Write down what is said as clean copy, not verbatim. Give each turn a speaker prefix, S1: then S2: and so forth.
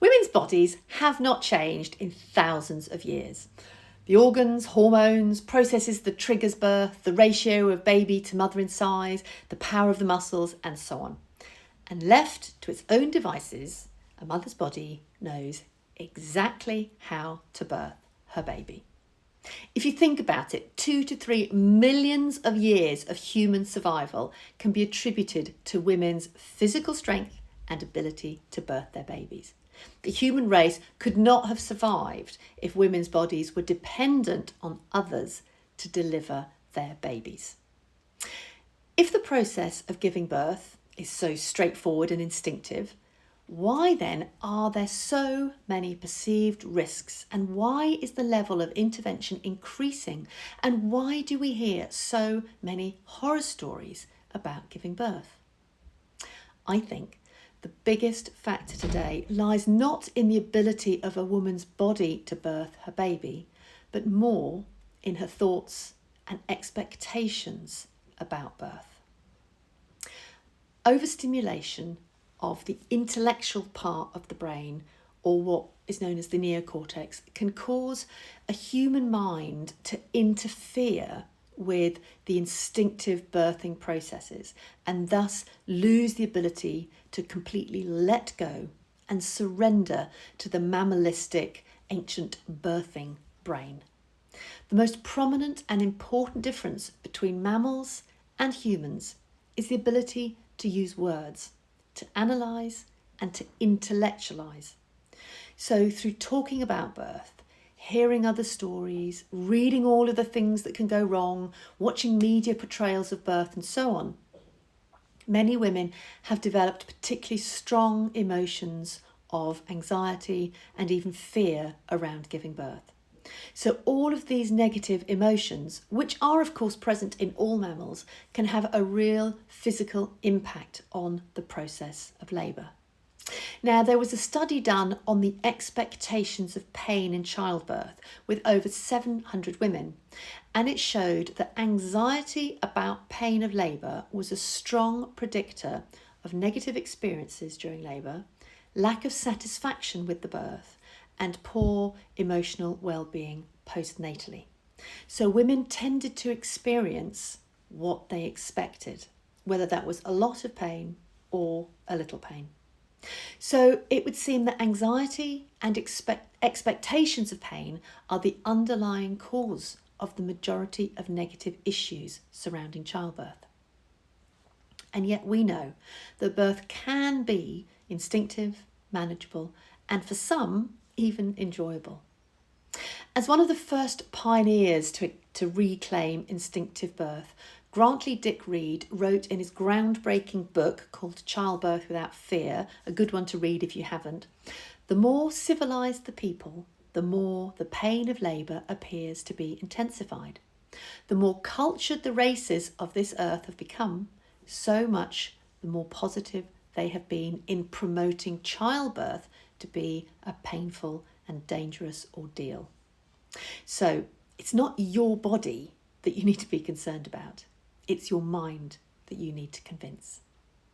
S1: Women's bodies have not changed in thousands of years. The organs, hormones, processes that triggers birth, the ratio of baby to mother in size, the power of the muscles, and so on. And left to its own devices, a mother's body knows exactly how to birth her baby. If you think about it, 2 to 3 millions of years of human survival can be attributed to women's physical strength and ability to birth their babies. The human race could not have survived if women's bodies were dependent on others to deliver their babies. If the process of giving birth is so straightforward and instinctive, why then are there so many perceived risks, and why is the level of intervention increasing, and why do we hear so many horror stories about giving birth? I think the biggest factor today lies not in the ability of a woman's body to birth her baby, but more in her thoughts and expectations about birth. Overstimulation of the intellectual part of the brain, or what is known as the neocortex, can cause a human mind to interfere with the instinctive birthing processes and thus lose the ability to completely let go and surrender to the mammalistic ancient birthing brain. The most prominent and important difference between mammals and humans is the ability to use words, to analyse and to intellectualise. So through talking about birth, hearing other stories, reading all of the things that can go wrong, watching media portrayals of birth and so on, many women have developed particularly strong emotions of anxiety and even fear around giving birth. So all of these negative emotions, which are of course present in all mammals, can have a real physical impact on the process of labour. Now, there was a study done on the expectations of pain in childbirth with over 700 women, and it showed that anxiety about pain of labour was a strong predictor of negative experiences during labour, lack of satisfaction with the birth, and poor emotional well-being postnatally. So women tended to experience what they expected, whether that was a lot of pain or a little pain. So it would seem that anxiety and expectations of pain are the underlying cause of the majority of negative issues surrounding childbirth. And yet we know that birth can be instinctive, manageable, and for some, even enjoyable. As one of the first pioneers to reclaim instinctive birth, Grantley Dick Reed wrote in his groundbreaking book called Childbirth Without Fear, a good one to read if you haven't, the more civilised the people, the more the pain of labour appears to be intensified. The more cultured the races of this earth have become, so much the more positive they have been in promoting childbirth to be a painful and dangerous ordeal. So it's not your body that you need to be concerned about. It's your mind that you need to convince.